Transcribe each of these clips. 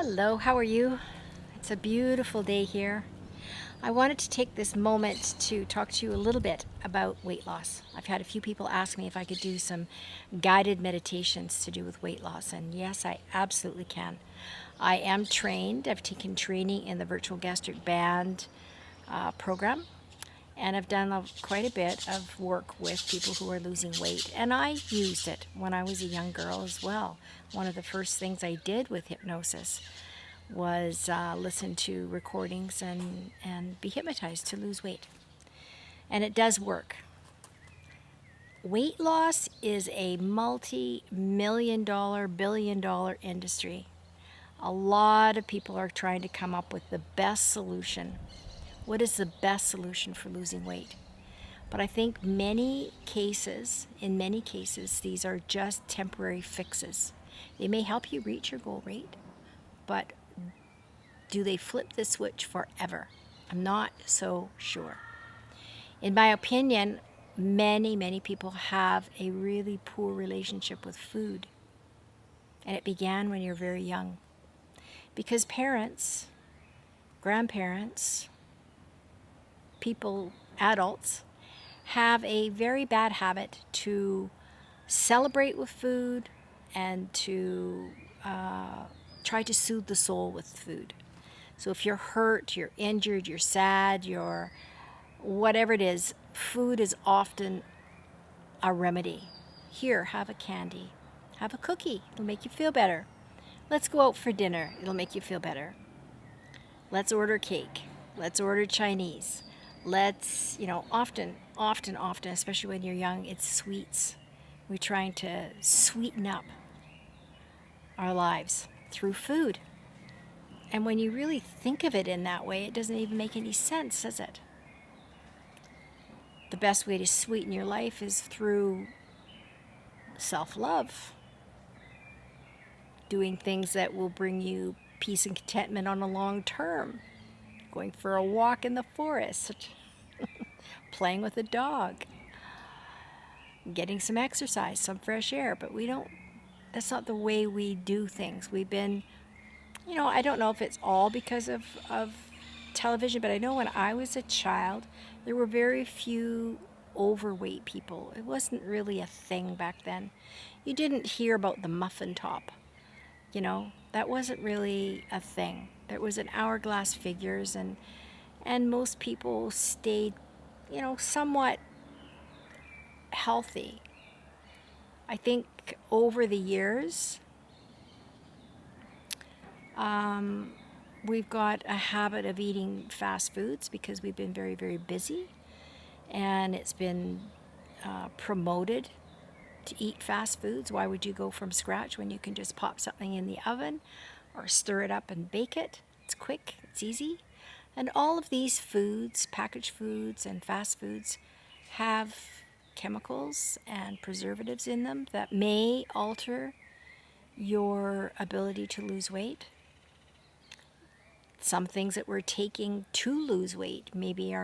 Hello, how are you? It's a beautiful day here. I wanted to take this moment to talk to you a little bit about weight loss. I've had a few people ask me if I could do some guided meditations to do with weight loss, and yes, I absolutely can. I am trained, I've taken training in the virtual gastric band program, and I've done quite a bit of work with people who are losing weight. And I used it when I was a young girl as well. One of the first things I did with hypnosis was listen to recordings and be hypnotized to lose weight. And it does work. Weight loss is a multi-million dollar, billion dollar industry. A lot of people are trying to come up with the best solution. What is the best solution for losing weight? But I think in many cases, these are just temporary fixes. They may help you reach your goal weight, but do they flip the switch forever? I'm not so sure. In my opinion, many people have a really poor relationship with food. And it began when you're very young. Because parents, grandparents, people, adults, have a very bad habit to celebrate with food and to try to soothe the soul with food. So if you're hurt, you're injured, you're sad, you're whatever it is, food is often a remedy. Here, have a candy. Have a cookie. It'll make you feel better. Let's go out for dinner. It'll make you feel better. Let's order cake. Let's order Chinese. Let's, often, especially when you're young, it's sweets. We're trying to sweeten up our lives through food. And when you really think of it in that way, it doesn't even make any sense, does it? The best way to sweeten your life is through self-love. Doing things that will bring you peace and contentment on a long term. Going for a walk in the forest. Playing with a dog. Getting some exercise, some fresh air. But that's not the way we do things. We've been, I don't know if it's all because of television, but I know when I was a child, there were very few overweight people. It wasn't really a thing back then. You didn't hear about the muffin top. That wasn't really a thing. There was an hourglass figures, and most people stayed, somewhat healthy. I think over the years, we've got a habit of eating fast foods because we've been very, very busy, and it's been promoted to eat fast foods. Why would you go from scratch when you can just pop something in the oven or stir it up and bake it? It's quick, it's easy. And all of these foods, packaged foods and fast foods, have chemicals and preservatives in them that may alter your ability to lose weight. Some things that we're taking to lose weight maybe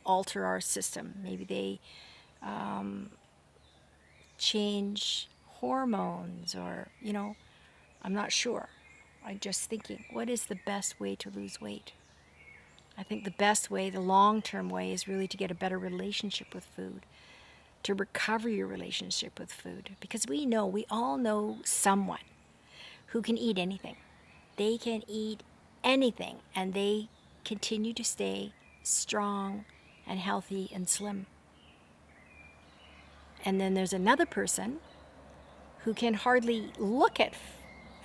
alter our system. Maybe they change hormones, or I'm not sure. I'm just thinking, what is the best way to lose weight? I think the best way, the long-term way, is really to get a better relationship with food, to recover your relationship with food, because we all know someone who can eat anything. They can eat anything and they continue to stay strong and healthy and slim. And then there's another person who can hardly look at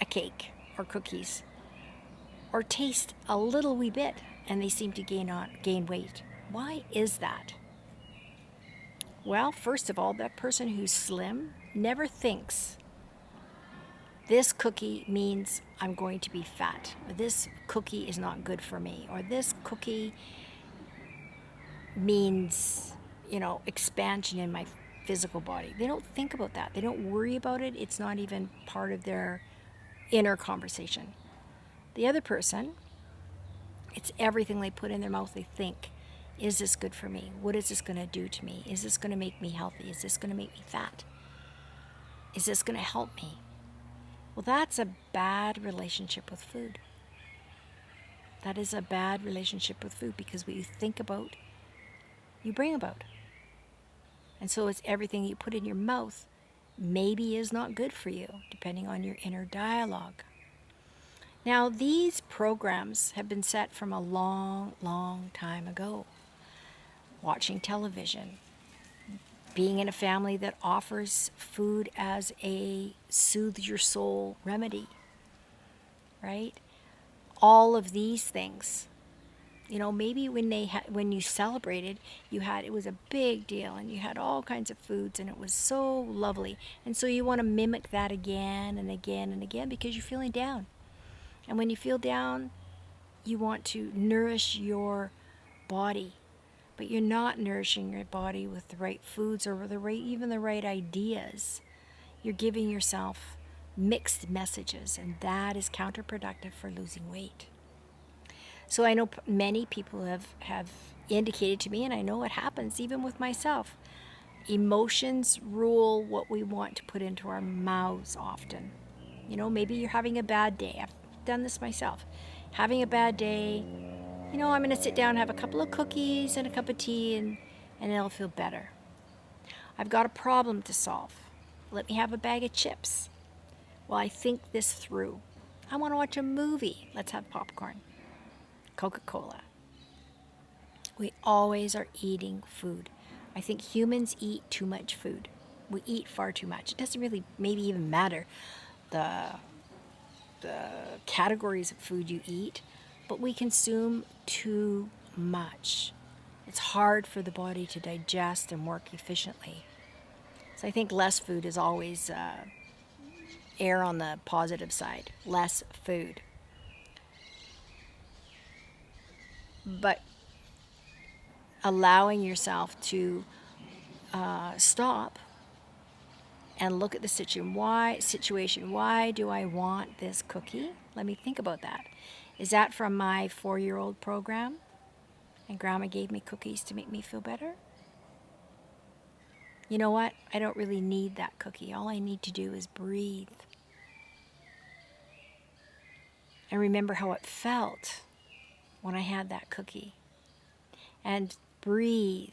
a cake or cookies or taste a little wee bit, and they seem to gain weight. Why is that? Well, first of all, that person who's slim never thinks, this cookie means I'm going to be fat, or this cookie is not good for me, or this cookie means, expansion in my physical body. They don't think about that. They don't worry about it. It's not even part of their inner conversation. The other person, it's everything they put in their mouth. They think, is this good for me? What is this going to do to me? Is this going to make me healthy? Is this going to make me fat? Is this going to help me? Well, that's a bad relationship with food. That is a bad relationship with food, because what you think about, you bring about. And so it's everything you put in your mouth maybe is not good for you, depending on your inner dialogue. Now, these programs have been set from a long, long time ago. Watching television, being in a family that offers food as a soothe your soul remedy, right? All of these things. You know, maybe when you celebrated, it was a big deal, and you had all kinds of foods, and it was so lovely. And so you want to mimic that again and again and again, because you're feeling down. And when you feel down, you want to nourish your body, but you're not nourishing your body with the right foods or even the right ideas. You're giving yourself mixed messages, and that is counterproductive for losing weight. So I know many people have indicated to me, and I know it happens even with myself. Emotions rule what we want to put into our mouths often. You know, maybe you're having a bad day. I've done this myself. Having a bad day, I'm going to sit down and have a couple of cookies and a cup of tea, and it'll feel better. I've got a problem to solve. Let me have a bag of chips while I think this through. I want to watch a movie. Let's have popcorn. Coca-Cola. We always are eating food. I think humans eat too much food. We eat far too much. It doesn't really maybe even matter the categories of food you eat, but we consume too much. It's hard for the body to digest and work efficiently. So I think less food is always err on the positive side. Less food. But allowing yourself to stop and look at the situation. Why do I want this cookie? Let me think about that. Is that from my 4-year-old program? And Grandma gave me cookies to make me feel better? You know what? I don't really need that cookie. All I need to do is breathe. And remember how it felt when I had that cookie. And breathe.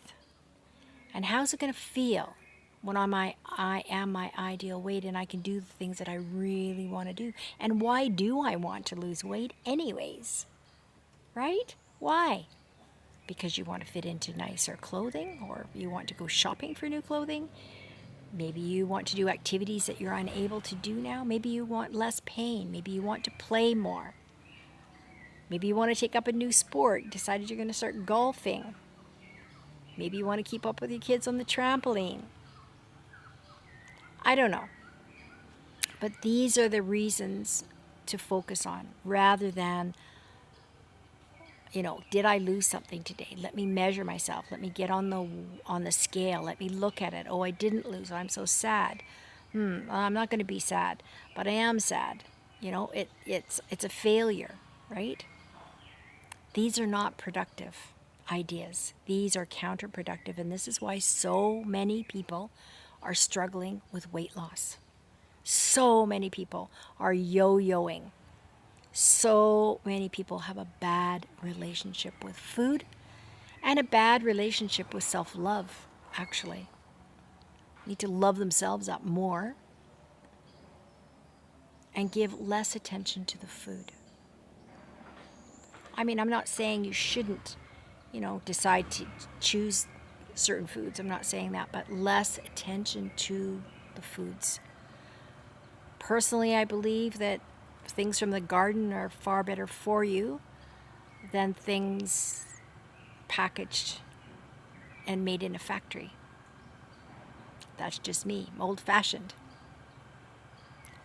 And how's it going to feel when I am my ideal weight and I can do the things that I really want to do? And why do I want to lose weight anyways? Right? Why? Because you want to fit into nicer clothing, or you want to go shopping for new clothing. Maybe you want to do activities that you're unable to do now. Maybe you want less pain. Maybe you want to play more. Maybe you want to take up a new sport. You decided you're going to start golfing. Maybe you want to keep up with your kids on the trampoline. I don't know. But these are the reasons to focus on, rather than, did I lose something today? Let me measure myself. Let me get on the scale. Let me look at it. Oh, I didn't lose. I'm so sad. I'm not going to be sad, but I am sad. It's a failure, right? These are not productive ideas. These are counterproductive, and this is why so many people are struggling with weight loss. So many people are yo-yoing. So many people have a bad relationship with food and a bad relationship with self-love, actually. Need to love themselves up more and give less attention to the food. I mean, I'm not saying you shouldn't, decide to choose certain foods. I'm not saying that, but less attention to the foods. Personally, I believe that things from the garden are far better for you than things packaged and made in a factory. That's just me, old-fashioned.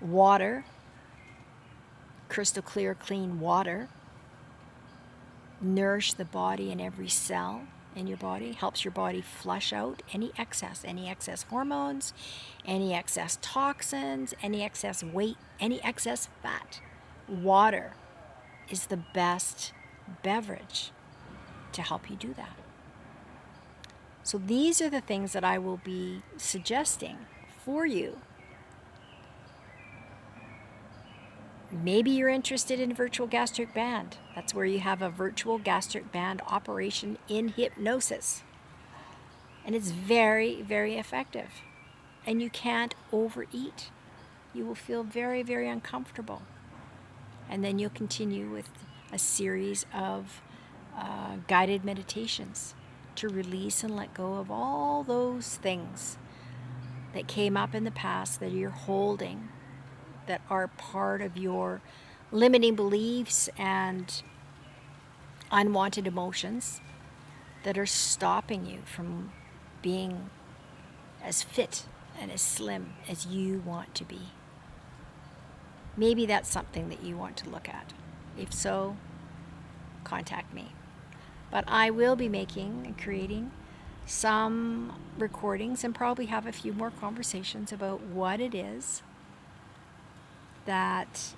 Water, crystal clear, clean water, nourish the body and every cell in your body, helps your body flush out any excess hormones, any excess toxins, any excess weight, any excess fat. Water is the best beverage to help you do that. So these are the things that I will be suggesting for you Maybe you're interested in a virtual gastric band. That's where you have a virtual gastric band operation in hypnosis. And it's very, very effective. And you can't overeat. You will feel very, very uncomfortable. And then you'll continue with a series of guided meditations to release and let go of all those things that came up in the past that you're holding, that are part of your limiting beliefs and unwanted emotions that are stopping you from being as fit and as slim as you want to be. Maybe that's something that you want to look at. If so, contact me. But I will be making and creating some recordings and probably have a few more conversations about what it is that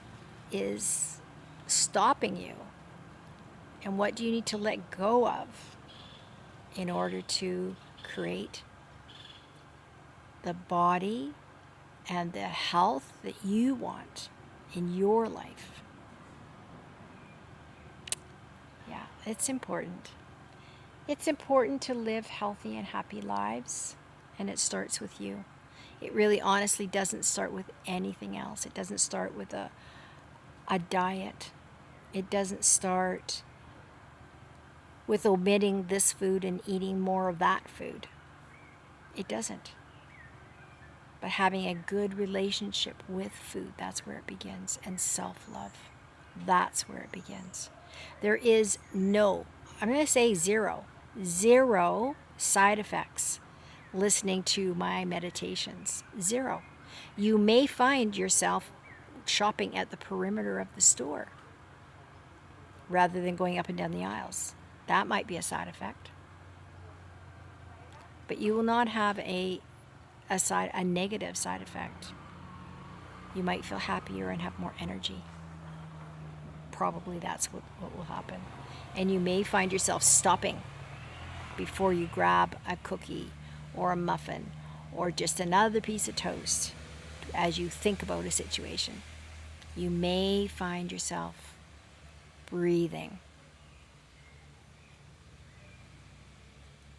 is stopping you and what do you need to let go of in order to create the body and the health that you want in your life. Yeah, it's important. It's important to live healthy and happy lives, and it starts with you. It really honestly doesn't start with anything else. It doesn't start with a diet. It doesn't start with omitting this food and eating more of that food. It doesn't. But having a good relationship with food, that's where it begins. And self-love, that's where it begins. There is no, I'm going to say zero side effects listening to my meditations. Zero. You may find yourself shopping at the perimeter of the store rather than going up and down the aisles. That might be a side effect. But you will not have a negative side effect. You might feel happier and have more energy. Probably that's what will happen. And you may find yourself stopping before you grab a cookie or a muffin or just another piece of toast as you think about a situation. You may find yourself breathing,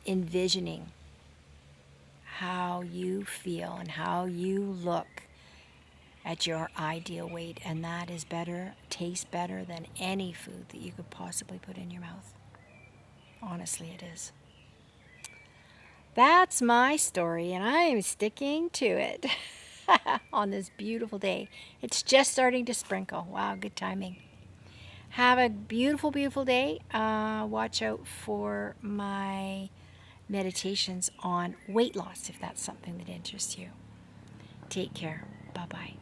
envisioning how you feel and how you look at your ideal weight, and that is better, tastes better than any food that you could possibly put in your mouth. Honestly, it is. That's my story, and I am sticking to it on this beautiful day. It's just starting to sprinkle. Wow, good timing. Have a beautiful, beautiful day. Watch out for my meditations on weight loss if that's something that interests you. Take care. Bye-bye.